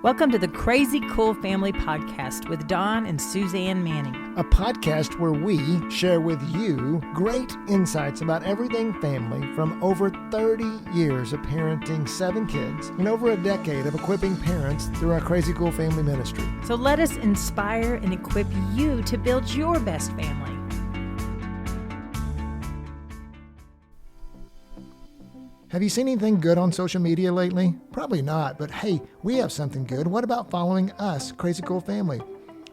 Welcome to the Crazy Cool Family Podcast with Don and Suzanne Manning. A podcast where we share with you great insights about everything family from over 30 years of parenting 7 kids and over a decade of equipping parents through our Crazy Cool Family ministry. So let us inspire and equip you to build your best family. Have you seen anything good on social media lately? Probably not, but hey, we have something good. What about following us, Crazy Cool Family?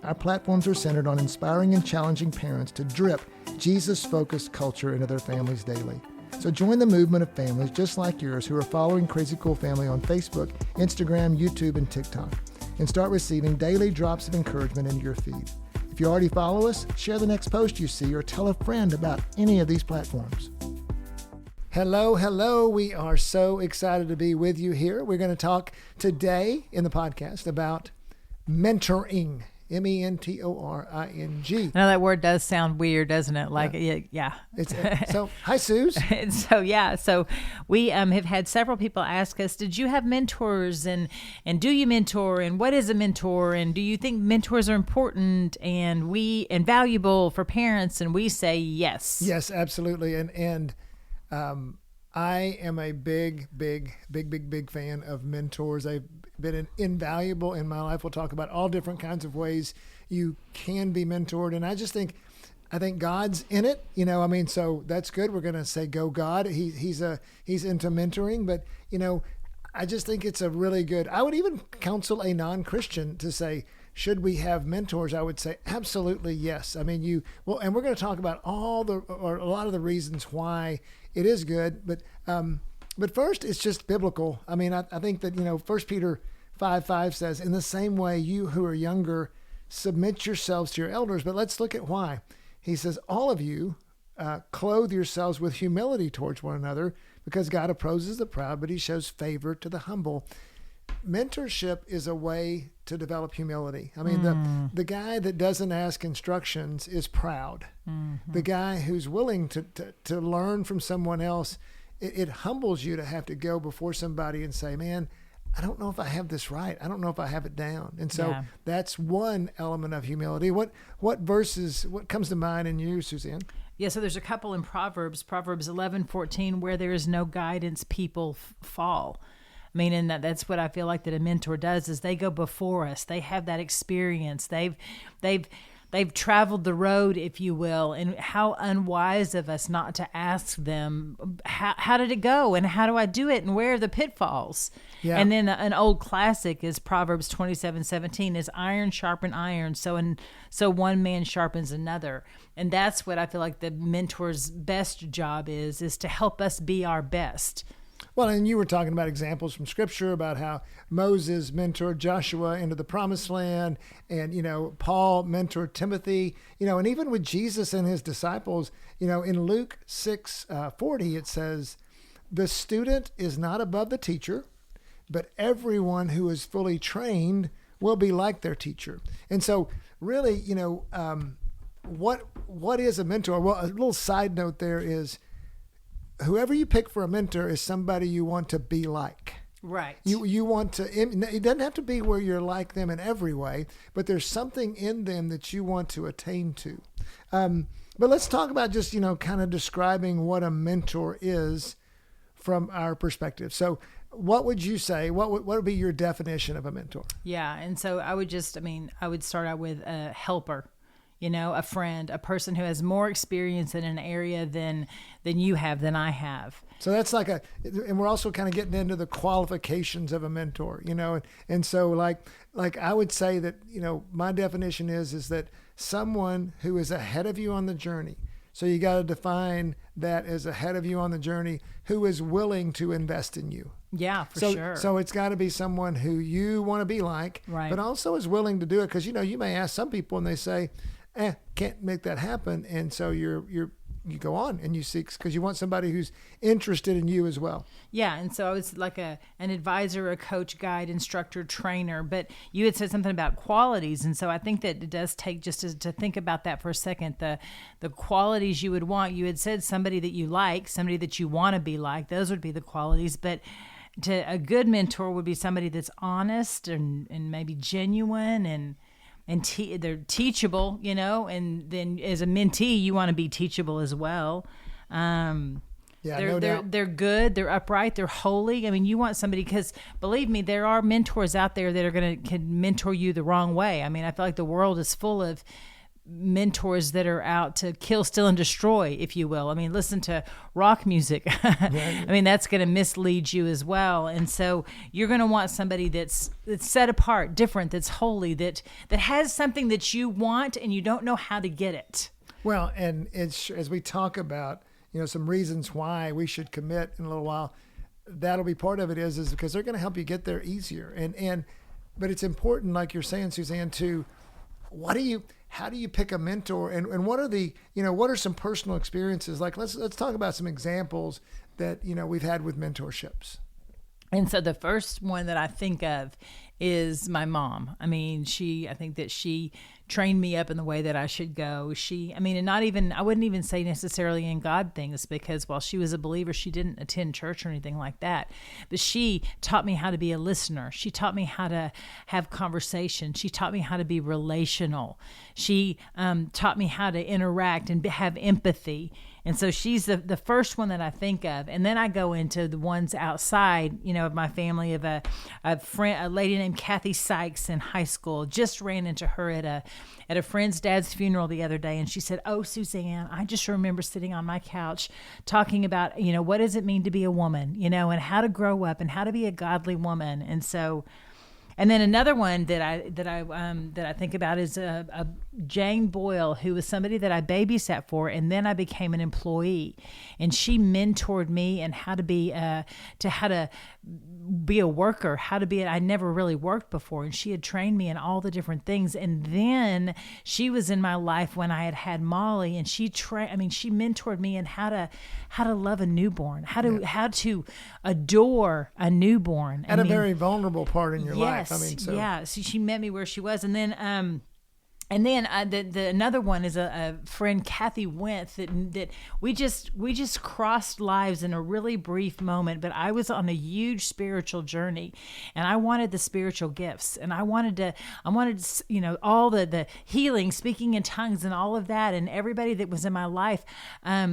Our platforms are centered on inspiring and challenging parents to drip Jesus-focused culture into their families daily. So join the movement of families just like yours who are following Crazy Cool Family on Facebook, Instagram, YouTube, and TikTok, and start receiving daily drops of encouragement into your feed. If you already follow us, share the next post you see or tell a friend about any of these platforms. Hello. We are so excited to be with you here. We're going to talk today in the podcast about mentoring, mentoring. Now that word does sound weird, doesn't it? Like, yeah. So, hi, Suze. So we have had several people ask us, did you have mentors and do you mentor and what is a mentor and do you think mentors are important and valuable for parents? And we say yes. Yes, absolutely. And I am a big fan of mentors. They've been invaluable in my life. We'll talk about all different kinds of ways you can be mentored. And I think God's in it, so that's good. We're going to say, go God. He's into mentoring, but I just think it's a really good, I would even counsel a non-Christian to say, should we have mentors? I would say absolutely yes. I mean, and we're going to talk about a lot of the reasons why it is good, but first it's just biblical. I mean, I think that 1 Peter 5:5 says, in the same way you who are younger submit yourselves to your elders. But let's look at why. He says, all of you clothe yourselves with humility towards one another, because God opposes the proud, but he shows favor to the humble. Mentorship is a way to develop humility. I mean, the guy that doesn't ask instructions is proud. Mm-hmm. The guy who's willing to learn from someone else, it humbles you to have to go before somebody and say, man, I don't know if I have this right. I don't know if I have it down. And so that's one element of humility. What comes to mind in you, Suzanne? Yeah, so there's a couple in Proverbs 11:14, where there is no guidance, people fall. Meaning that's what I feel like that a mentor does is they go before us. They have that experience. They've traveled the road, if you will, and how unwise of us not to ask them, how did it go and how do I do it and where are the pitfalls? Yeah. And then an old classic is Proverbs 27:17 is iron sharpen iron, so one man sharpens another. And that's what I feel like the mentor's best job is to help us be our best. Well, and you were talking about examples from Scripture about how Moses mentored Joshua into the Promised Land, and Paul mentored Timothy. And even with Jesus and his disciples, in Luke 6:40 it says, "The student is not above the teacher, but everyone who is fully trained will be like their teacher." And so, really, what is a mentor? Well, a little side note there is, whoever you pick for a mentor is somebody you want to be like. Right. You want to, it doesn't have to be where you're like them in every way, but there's something in them that you want to attain to. But let's talk about just, kind of describing what a mentor is from our perspective. So what would you say? What would be your definition of a mentor? Yeah. And so I would start out with a helper. A friend, a person who has more experience in an area than you have, than I have. So that's and we're also kind of getting into the qualifications of a mentor, and so like I would say that, my definition is that someone who is ahead of you on the journey. So you got to define that as ahead of you on the journey, who is willing to invest in you. Yeah, for sure. So it's got to be someone who you want to be like, right, but also is willing to do it. Because, you may ask some people and they say, can't make that happen. And so you go on and you seek, because you want somebody who's interested in you as well. Yeah. And so I was like an advisor, a coach, guide, instructor, trainer, but you had said something about qualities. And so I think that it does take just to think about that for a second, the qualities you would want. You had said somebody that you like, somebody that you want to be like, those would be the qualities. But a good mentor would be somebody that's honest and maybe genuine and they're teachable, and then as a mentee, you want to be teachable as well. No doubt. They're good, they're upright, they're holy. I mean, you want somebody, because believe me, there are mentors out there that can mentor you the wrong way. I mean, I feel like the world is full of mentors that are out to kill, steal, and destroy, if you will. I mean, listen to rock music. I mean, that's going to mislead you as well. And so you're going to want somebody that's set apart, different, that's holy, that has something that you want and you don't know how to get it. Well, and it's, as we talk about, some reasons why we should commit in a little while, that'll be part of it is because they're going to help you get there easier. But it's important, like you're saying, Suzanne, to how do you pick a mentor, and what are what are some personal experiences? Like, let's talk about some examples that, we've had with mentorships. And so the first one that I think of is my mom. I mean, I think that she trained me up in the way that I should go. I wouldn't even say necessarily in God things, because while she was a believer, she didn't attend church or anything like that. But she taught me how to be a listener. She taught me how to have conversation. She taught me how to be relational. She taught me how to interact and have empathy. And so she's the first one that I think of. And then I go into the ones outside, of my family, of a friend, a lady named Kathy Sykes in high school. Just ran into her at a friend's dad's funeral the other day. And she said, "Oh, Suzanne, I just remember sitting on my couch talking about, what does it mean to be a woman, and how to grow up and how to be a godly woman." And so, and then another one that I think about is a Jane Boyle, who was somebody that I babysat for, and then I became an employee, and she mentored me and how to be a worker, I never really worked before, and she had trained me in all the different things. And then she was in my life when I had Molly, and she mentored me in how to love a newborn, how to adore a newborn at a very vulnerable part in your life. Yeah. So she met me where she was, and then the another one is a friend, Kathy Wentz, that we just crossed lives in a really brief moment. But I was on a huge spiritual journey, and I wanted the spiritual gifts, and I wanted all the healing, speaking in tongues, and all of that, and everybody that was in my life. I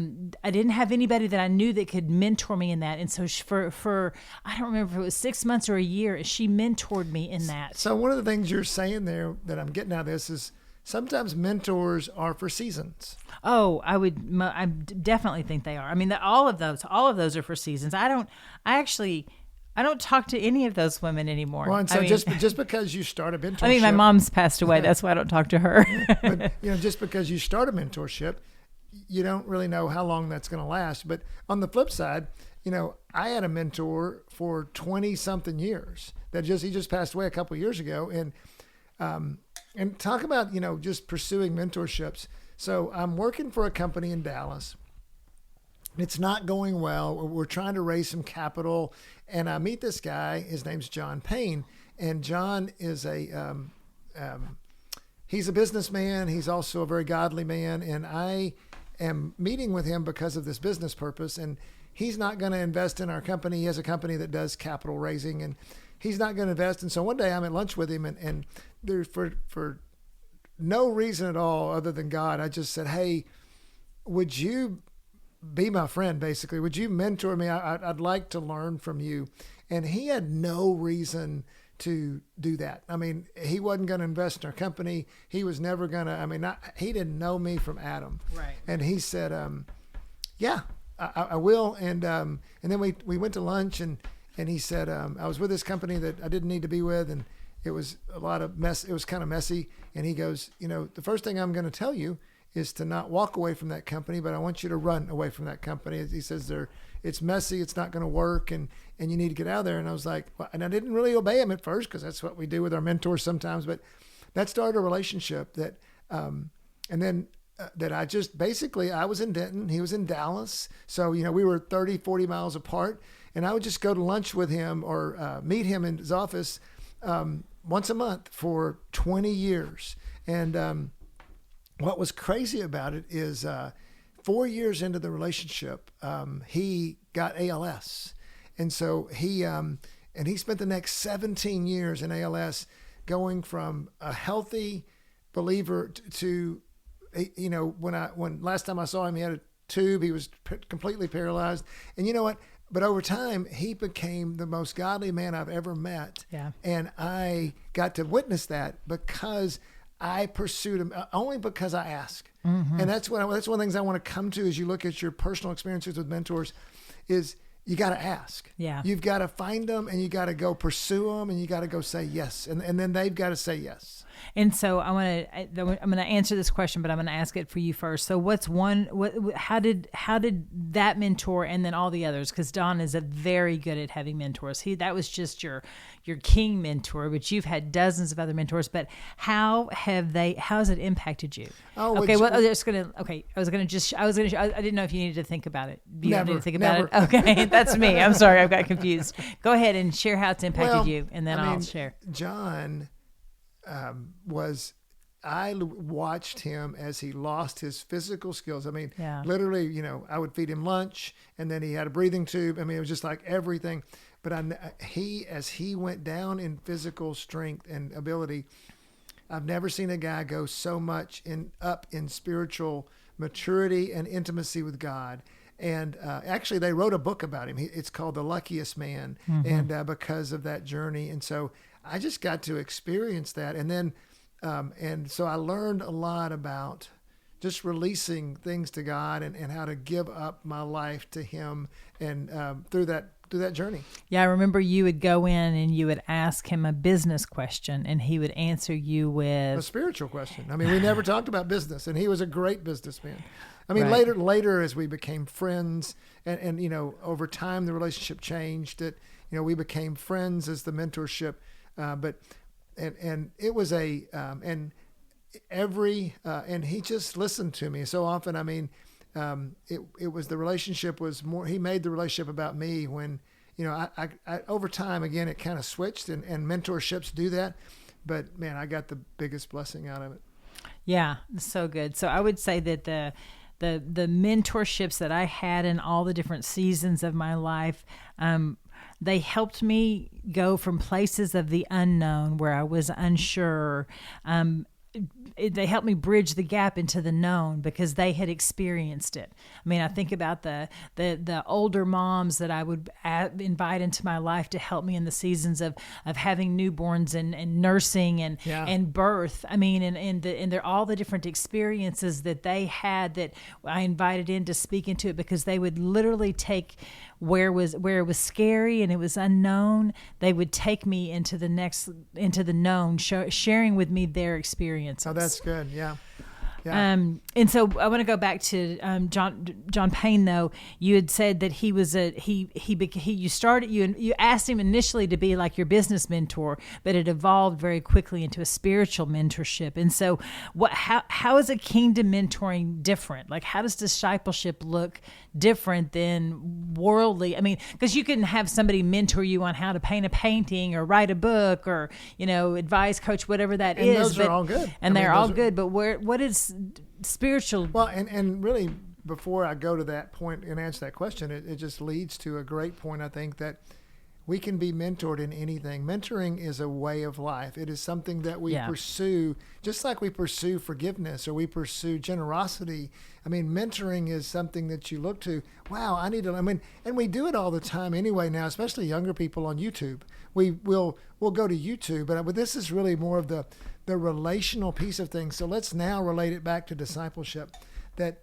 didn't have anybody that I knew that could mentor me in that, and so for I don't remember if it was 6 months or a year, she mentored me in that. So one of the things you're saying there that I'm getting out of this is, sometimes mentors are for seasons. Oh, I definitely think they are. I mean, all of those are for seasons. I don't talk to any of those women anymore. Well, and so just because you start a mentorship. I mean, my mom's passed away. That's why I don't talk to her. But, just because you start a mentorship, you don't really know how long that's going to last. But on the flip side, I had a mentor for 20 something years he just passed away a couple of years ago. And talk about, just pursuing mentorships. So I'm working for a company in Dallas. It's not going well. We're trying to raise some capital. And I meet this guy. His name's John Payne. And John is he's a businessman. He's also a very godly man. And I am meeting with him because of this business purpose. And he's not going to invest in our company. He has a company that does capital raising, and he's not going to invest. And so one day I'm at lunch with him, and there, for no reason at all other than God, I just said, "Hey, would you be my friend, basically? Would you mentor me? I'd like to learn from you." And he had no reason to do that. I mean, he wasn't going to invest in our company. He was never going to, he didn't know me from Adam. Right. And he said, "Yeah, I will." And then we went to lunch, and he said, I was with this company that I didn't need to be with, and it was a lot of mess. It was kind of messy. And he goes, "The first thing I'm going to tell you is to not walk away from that company, but I want you to run away from that company." He says, "It's messy. It's not going to work. And you need to get out of there." And I was like, well, and I didn't really obey him at first, because that's what we do with our mentors sometimes. But that started a relationship that, and then that I just basically, I was in Denton, he was in Dallas. So, we were 30, 40 miles apart, and I would just go to lunch with him or meet him in his office once a month for 20 years. And what was crazy about it is 4 years into the relationship, he got ALS. And so he spent the next 17 years in ALS, going from a healthy believer to when last time I saw him, he had a tube. He was completely paralyzed. And you know what? But over time, he became the most godly man I've ever met. Yeah. And I got to witness that because I pursued him only because I asked. Mm-hmm. And that's one of the things I want to come to as you look at your personal experiences with mentors is you got to ask. Yeah. You've got to find them and you got to go pursue them and you got to go say yes. And then they've got to say yes. And so I'm going to answer this question, but I'm going to ask it for you first. So how did that mentor and then all the others, because Don is very good at having mentors. That was just your king mentor, but you've had dozens of other mentors, but how has it impacted you? Oh, okay. Well, I didn't know if you needed to think about it. You never, don't need to think about never. it. Okay. That's me. I'm sorry. I got confused. Go ahead and share how it's impacted you. And then I'll share. John, I watched him as he lost his physical skills. I mean, literally, I would feed him lunch and then he had a breathing tube. I mean, it was just like everything. But as he went down in physical strength and ability, I've never seen a guy go so much up in spiritual maturity and intimacy with God. And actually, they wrote a book about him. It's called The Luckiest Man, mm-hmm. and because of that journey. And so I just got to experience that. And then, and so I learned a lot about just releasing things to God and how to give up my life to Him and through that journey. Yeah, I remember you would go in and you would ask him a business question and he would answer you with a spiritual question. I mean, we never talked about business, and he was a great businessman. I mean, right. later as we became friends and over time the relationship changed. We became friends as the mentorship, but it was and he just listened to me so often. I mean, it was the relationship was more, he made the relationship about me when, I over time, again, it kind of switched and mentorships do that, but man, I got the biggest blessing out of it. Yeah. So good. So I would say that the mentorships that I had in all the different seasons of my life, they helped me go from places of the unknown where I was unsure. They helped me bridge the gap into the known because they had experienced it. I mean, I think about the older moms that I would invite into my life to help me in the seasons of having newborns and nursing and birth. I mean, and they're all the different experiences that they had that I invited in to speak into it, because they would literally take where it was scary and it was unknown. They would take me into the known, sharing with me their experiences. Oh, that's good. Yeah. Yeah. And so I want to go back to John Payne. Though you had said that he was you asked him initially to be like your business mentor, but it evolved very quickly into a spiritual mentorship. And so, how is a kingdom mentoring different? Like, how does discipleship look different than worldly? I mean, because you can have somebody mentor you on how to paint a painting or write a book or advise, coach, whatever that is. Those are all good. And they're all good. But what is spiritual? Well, and really, before I go to that point and answer that question, it just leads to a great point. I think that we can be mentored in anything. Mentoring is a way of life. It is something that we pursue, just like we pursue forgiveness or we pursue generosity. I mean, mentoring is something that you look to. Wow, and we do it all the time anyway now, especially younger people on YouTube. We'll go to YouTube, but this is really more of the relational piece of things. So let's now relate it back to discipleship, that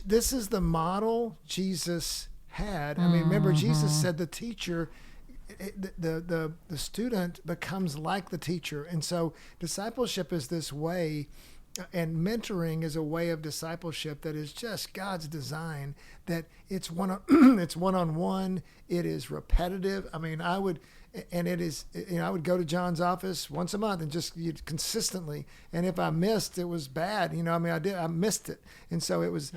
this is the model Jesus had. I mean, remember, Jesus said the teacher, the student becomes like the teacher. And so discipleship is this way, and mentoring is a way of discipleship that is just God's design, that it's one-on-one, it is repetitive. I mean, I would go to John's office once a month and just consistently. And if I missed, it was bad. I missed it. And so it was,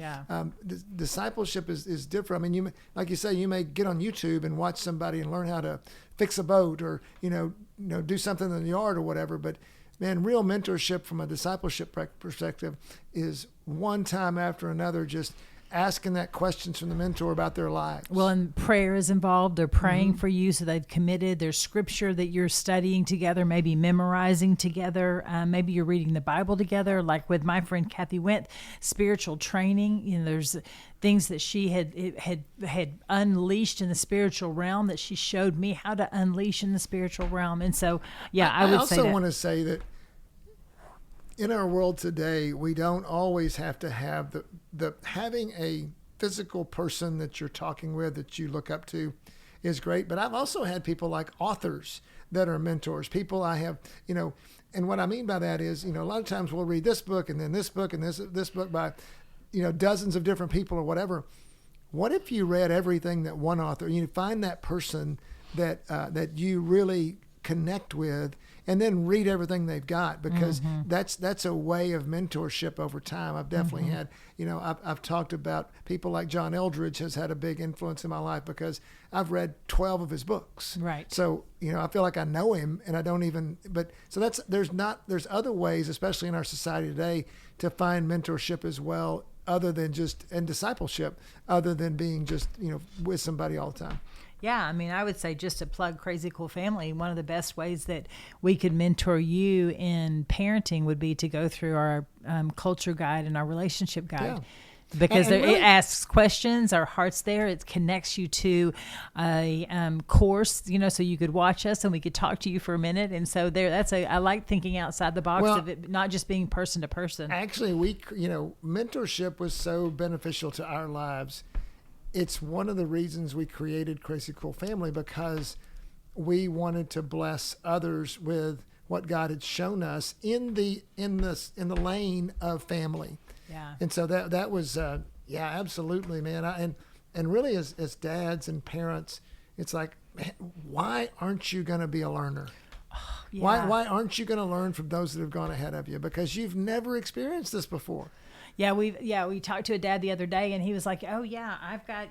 discipleship is different. I mean, like you say, you may get on YouTube and watch somebody and learn how to fix a boat or, do something in the yard or whatever. But man, real mentorship from a discipleship perspective is one time after another, just asking that questions from the mentor about their lives. Well, and prayer is involved. They're praying for you, so they've committed. There's scripture that you're studying together, maybe memorizing together. Maybe you're reading the Bible together. Like with my friend Kathy Went, spiritual training. You know, there's things that she had unleashed in the spiritual realm that she showed me how to unleash in the spiritual realm. And so, yeah, I would say that. I also want to say that in our world today, we don't always have to have the having a physical person that you're talking with that you look up to is great. But I've also had people like authors that are mentors, people I have, and what I mean by that is, a lot of times we'll read this book and then this book and this book by, dozens of different people or whatever. What if you read everything that one author, you find that person that you really connect with, and then read everything they've got, because that's a way of mentorship over time. I've definitely had, I've talked about people like John Eldredge has had a big influence in my life because I've read 12 of his books. Right. So, I feel like I know him and I don't even, so there's other ways, especially in our society today, to find mentorship as well, other than and discipleship, other than being just, with somebody all the time. Yeah, I mean, I would say, just to plug Crazy Cool Family, one of the best ways that we could mentor you in parenting would be to go through our culture guide and our relationship guide. Yeah. Because it asks questions, our heart's there, it connects you to a course, so you could watch us and we could talk to you for a minute. And so I like thinking outside the box of it, not just being person to person. Actually, mentorship was so beneficial to our lives. It's one of the reasons we created Crazy Cool Family, because we wanted to bless others with what God had shown us in the lane of family. Yeah. And so that was absolutely, man. And really as dads and parents, it's like, man, why aren't you going to be a learner? Yeah. Why aren't you going to learn from those that have gone ahead of you? Because you've never experienced this before. Yeah, we talked to a dad the other day, and he was like, "Oh yeah, I've got,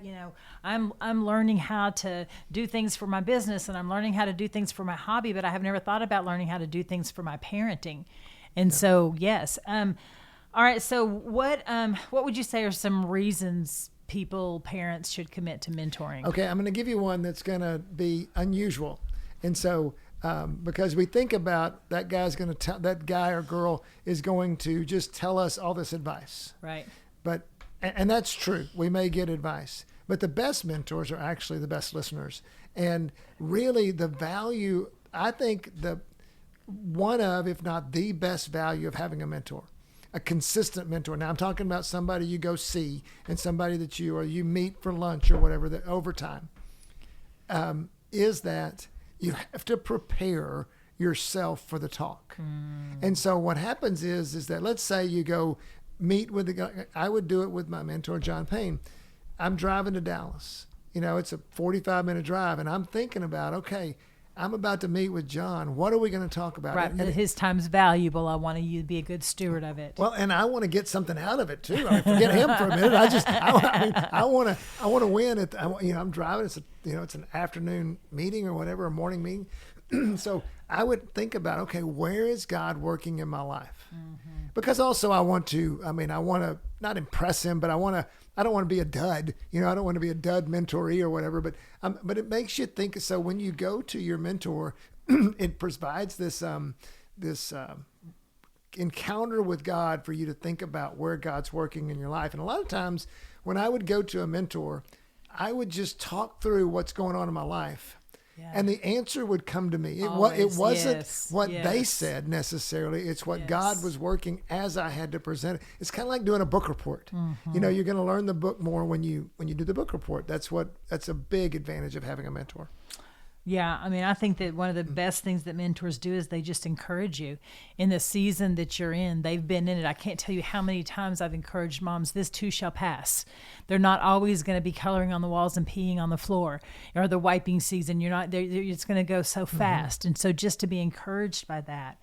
I'm learning how to do things for my business, and I'm learning how to do things for my hobby, but I have never thought about learning how to do things for my parenting." And so, yes. All right. So what would you say are some reasons parents should commit to mentoring? Okay, I'm going to give you one that's going to be unusual, and so. Because we think about that guy or girl is going to just tell us all this advice. Right. And that's true. We may get advice, but the best mentors are actually the best listeners. And really the value, I think one of, if not the best value of having a mentor, a consistent mentor. Now I'm talking about somebody you go see and somebody that you meet for lunch or whatever, that over time, is that you have to prepare yourself for the talk. And so what happens is that, let's say you go meet with the guy. I would do it with my mentor, John Payne. I'm driving to Dallas. It's a 45-minute drive, and I'm thinking about, okay, I'm about to meet with John. What are we going to talk about? Right. And his time's valuable. I want you to be a good steward of it. Well, and I want to get something out of it too. I forget him for a minute. I want to win. I'm driving. It's an afternoon meeting or whatever, a morning meeting. So I would think about, okay, where is God working in my life? Because also I want to not impress him, but I don't want to be a dud. I don't want to be a dud mentoree or whatever, but it makes you think. So when you go to your mentor, it provides this encounter with God for you to think about where God's working in your life. And a lot of times when I would go to a mentor, I would just talk through what's going on in my life. Yeah. And the answer would come to me. It wasn't what they said necessarily. It's what God was working as I had to present it. It's kind of like doing a book report. You're going to learn the book more when you do the book report. That's a big advantage of having a mentor. Yeah, I think that one of the best things that mentors do is they just encourage you in the season that you're in. They've been in it. I can't tell you how many times I've encouraged moms, this too shall pass. They're not always going to be coloring on the walls and peeing on the floor, or the wiping season. It's going to go so fast. And so just to be encouraged by that.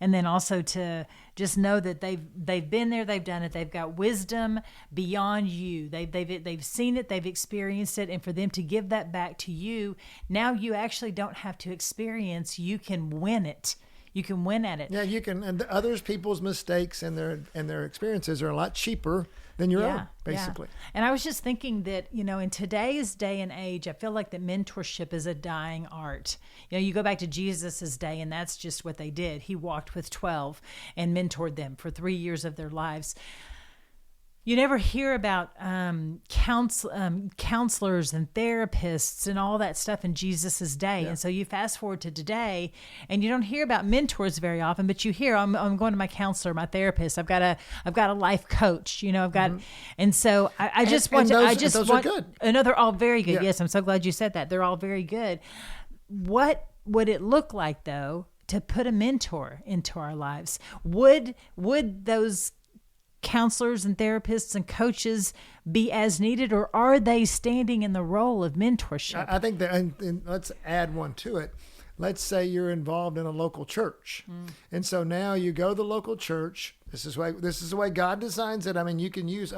And then also to just know that they've been there, they've done it, they've got wisdom beyond you. They've seen it, they've experienced it, and for them to give that back to you, now you actually don't have to experience. You can win it. You can win at it. Yeah, you can, and others people's mistakes and their experiences are a lot cheaper than your own, basically. Yeah. And I was just thinking that, in today's day and age, I feel like that mentorship is a dying art. You go back to Jesus's day, and that's just what they did. He walked with 12 and mentored them for 3 years of their lives. You never hear about counselors and therapists and all that stuff in Jesus's day. Yeah. And so you fast forward to today, and you don't hear about mentors very often, but you hear, I'm going to my counselor, my therapist. I've got a life coach. I've got, and so I just want those are good. And they're all very good. Yeah. Yes, I'm so glad you said that. They're all very good. What would it look like though to put a mentor into our lives? Would those counselors and therapists and coaches be as needed, or are they standing in the role of mentorship? I think that, and let's add one to it. Let's say you're involved in a local church. And so now you go to the local church. This is the way God designs it. I mean, you can use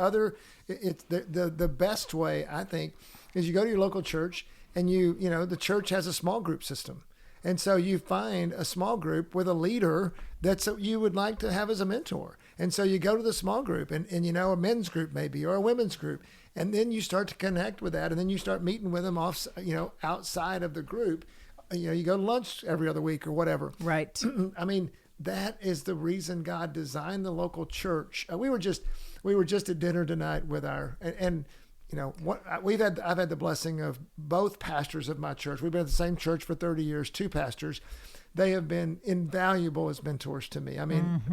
it's the best way, I think, is you go to your local church, and the church has a small group system. And so you find a small group with a leader that you would like to have as a mentor. And so you go to the small group and a men's group maybe, or a women's group. And then you start to connect with that. And then you start meeting with them outside of the group. You go to lunch every other week or whatever. Right. I mean, that is the reason God designed the local church. We were just at dinner tonight with I've had the blessing of both pastors of my church. We've been at the same church for 30 years, 2 pastors. They have been invaluable as mentors to me. I mean,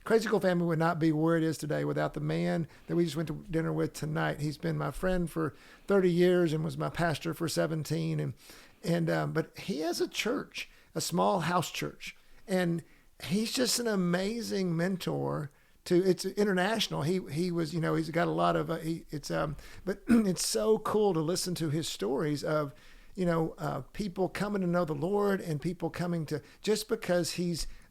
Crazy Cool Family would not be where it is today without the man that we just went to dinner with tonight. He's been my friend for 30 years and was my pastor for 17. But he has a church, a small house church, and he's just an amazing mentor. It's international. He was, he's got a lot of, but it's so cool to listen to his stories of, people coming to know the Lord and people coming to, just because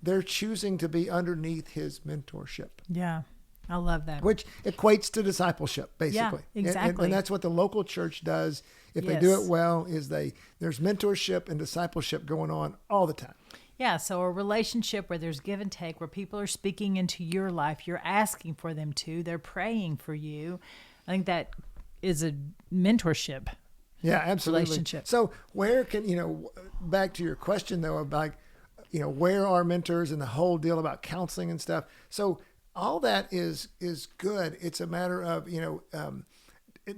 they're choosing to be underneath his mentorship. Yeah. I love that. Which equates to discipleship, basically. Yeah, exactly. And that's what the local church does. If they do it well, there's mentorship and discipleship going on all the time. Yeah, so a relationship where there's give and take, where people are speaking into your life, you're asking for them to, they're praying for you. I think that is a mentorship. Yeah, absolutely. Relationship. So where can, back to your question though, about, where are mentors and the whole deal about counseling and stuff. So all that is good. It's a matter of,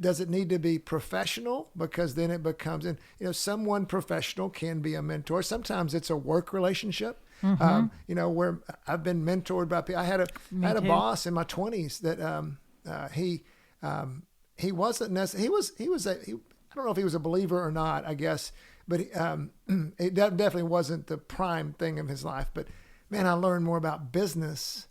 does it need to be professional? Because then it becomes, someone professional can be a mentor. Sometimes it's a work relationship, where I've been mentored by people. I had a boss in my 20s that he wasn't necessarily, I don't know if he was a believer or not, I guess, but it definitely wasn't the prime thing of his life. But man, I learned more about business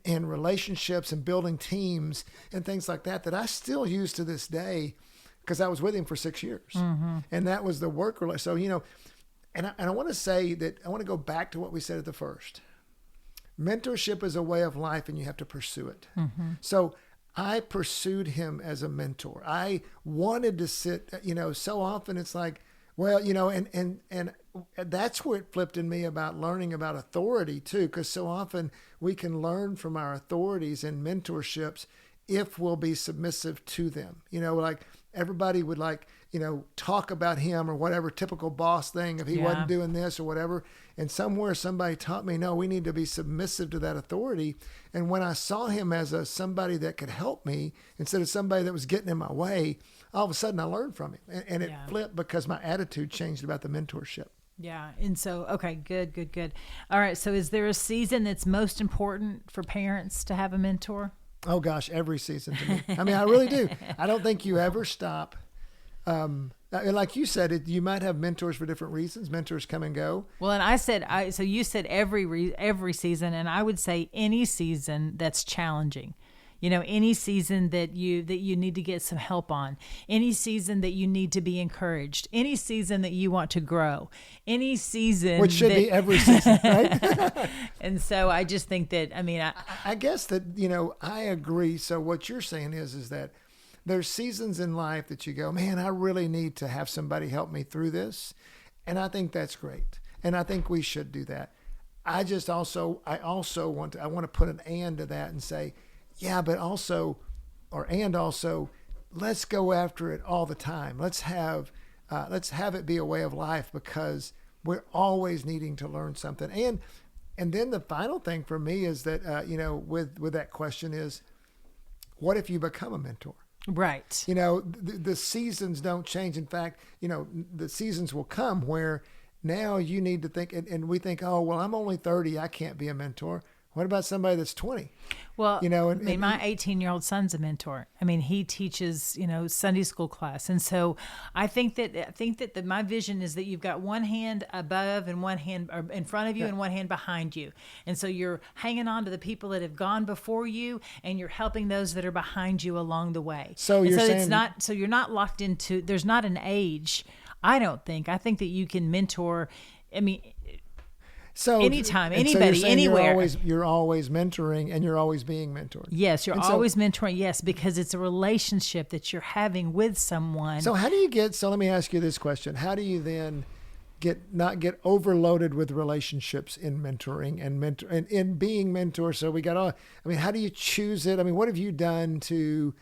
and relationships and building teams and things like that I still use to this day, because I was with him for 6 years. And that was the work relationship. So, and I want to say that I want to go back to what we said at the first. Mentorship is a way of life and you have to pursue it. So I pursued him as a mentor. I wanted to sit, so often it's like, well, and that's where it flipped in me about learning about authority too, because so often we can learn from our authorities and mentorships if we'll be submissive to them. Like everybody would talk about him or whatever typical boss thing if he wasn't doing this or whatever. And somewhere somebody taught me, no, we need to be submissive to that authority. And when I saw him as somebody that could help me instead of somebody that was getting in my way, all of a sudden I learned from him. And it flipped because my attitude changed about the mentorship. Yeah. And so, okay, good. All right. So is there a season that's most important for parents to have a mentor? Oh gosh, every season to me. I mean, I really do. I don't think you ever stop. Like you said, you might have mentors for different reasons. Mentors come and go. Well, and so you said every season, and I would say any season that's challenging. Any season that you need to get some help on, any season that you need to be encouraged, any season that you want to grow, any season which should be every season, right? And so I just think that I guess that I agree. So what you're saying is that there's seasons in life that you go, man, I really need to have somebody help me through this, and I think that's great. And I think we should do that. I also want to put an and to that and say, yeah, but also, let's go after it all the time. Let's have it be a way of life, because we're always needing to learn something. And then the final thing for me is that, with that question is, what if you become a mentor? Right. The seasons don't change. In fact, the seasons will come where now you need to think, and we think, oh, well, I'm only 30. I can't be a mentor. What about somebody that's 20? Well, my 18-year-old son's a mentor. He teaches, Sunday school class. And so I think that my vision is that you've got one hand above and one hand in front of you and one hand behind you. And so you're hanging on to the people that have gone before you, and you're helping those that are behind you along the way. So you're not locked into, there's not an age. I think that you can mentor. So anytime, anybody, anywhere. You're always mentoring, and you're always being mentored. Yes, you're always mentoring. Yes, because it's a relationship that you're having with someone. So let me ask you this question. How do you then not get overloaded with relationships in mentoring and in being mentor? So how do you choose it? What have you done to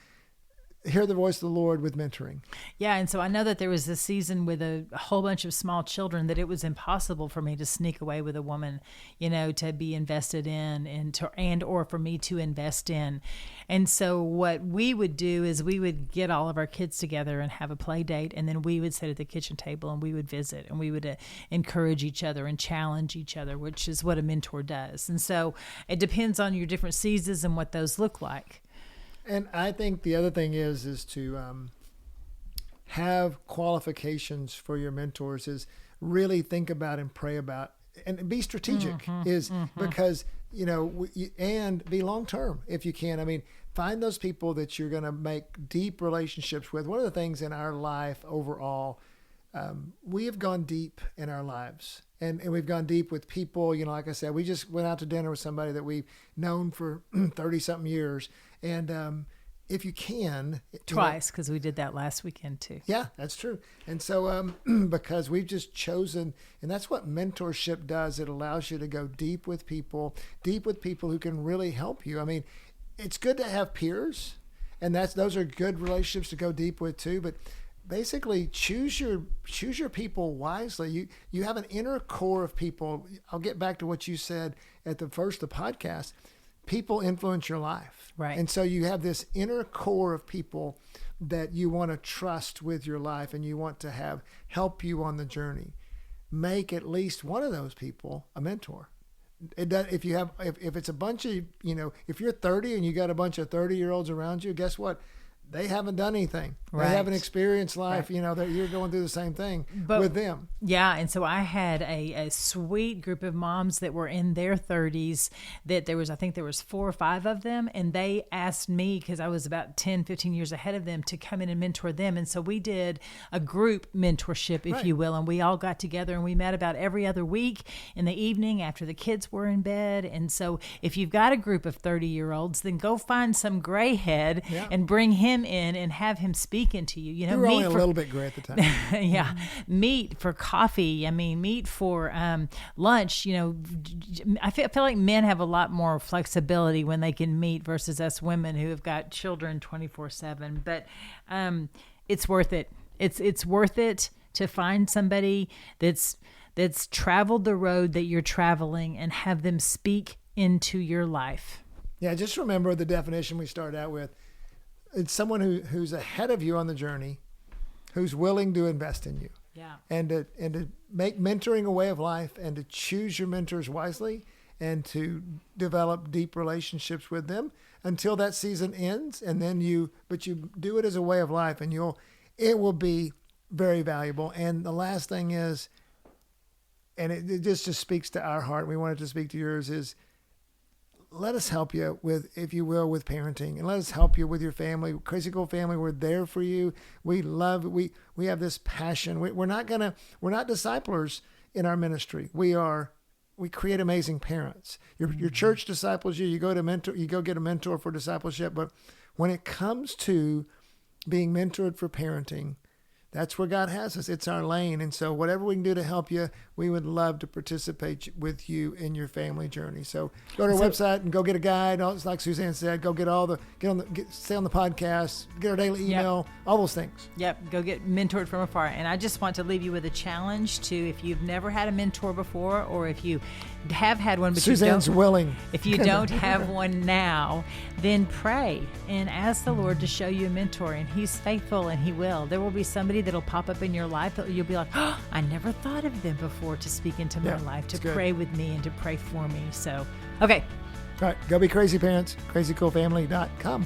hear the voice of the Lord with mentoring? Yeah, and so I know that there was a season with a whole bunch of small children that it was impossible for me to sneak away with a woman, to be invested in and or for me to invest in. And so what we would do is we would get all of our kids together and have a play date, and then we would sit at the kitchen table and we would visit, and we would encourage each other and challenge each other, which is what a mentor does. And so it depends on your different seasons and what those look like. And I think the other thing is to have qualifications for your mentors, is really think about and pray about and be strategic, because, and be long-term if you can. Find those people that you're going to make deep relationships with. One of the things in our life overall, we have gone deep in our lives, and we've gone deep with people. Like I said, we just went out to dinner with somebody that we've known for 30 something years. And if you can, twice, because we did that last weekend too. Yeah, that's true. And so because we've just chosen, and that's what mentorship does. It allows you to go deep with people who can really help you. It's good to have peers, and those are good relationships to go deep with too. But basically, choose your people wisely. You have an inner core of people. I'll get back to what you said at the first of the podcast. People influence your life. Right. And so you have this inner core of people that you want to trust with your life, and you want to have help you on the journey. Make at least one of those people a mentor. If it's a bunch of, if you're 30 and you got a bunch of 30-year-olds around you, guess what? They haven't done anything. Right. They haven't experienced life, right. That you're going through the same thing with them. Yeah, and so I had a sweet group of moms that were in their 30s that I think there was 4 or 5 of them, and they asked me, because I was about 10, 15 years ahead of them, to come in and mentor them. And so we did a group mentorship, if right. you will, and we all got together and we met about every other week in the evening after the kids were in bed. And so if you've got a group of 30-year-olds, then go find some gray head and bring him in and have him speak into you. You were only a little bit gray at the time. Yeah. Meet for coffee. Meet for lunch. I feel like men have a lot more flexibility when they can meet versus us women who have got children 24/7. But it's worth it. It's worth it to find somebody that's traveled the road that you're traveling and have them speak into your life. Yeah, just remember the definition we started out with. It's someone who's ahead of you on the journey, who's willing to invest in you. Yeah. And to make mentoring a way of life, and to choose your mentors wisely, and to develop deep relationships with them until that season ends. And then you do it as a way of life, and it will be very valuable. And the last thing is, and it just speaks to our heart, we want it to speak to yours, is let us help you with, if you will, with parenting, and let us help you with your family. Crazy Cool Family, we're there for you. We love, we have this passion. We're not disciplers in our ministry. We create amazing parents. Your church disciples you. You go get a mentor for discipleship. But when it comes to being mentored for parenting, that's where God has us. It's our lane. And so whatever we can do to help you we would love to participate with you in your family journey. So go to our website and go get a guide. It's like Suzanne said, go get stay on the podcast, get our daily email, all those things. Yep. Go get mentored from afar. And I just want to leave you with a challenge to, if you've never had a mentor before, or if you have had one, but Suzanne's willing. If you don't have one now, then pray and ask the Lord to show you a mentor, and He's faithful and He will. There will be somebody that'll pop up in your life that you'll be like, oh, I never thought of them before to speak into my life, to pray with me and to pray for me. So, okay. All right. Go be crazy parents, crazycoolfamily.com.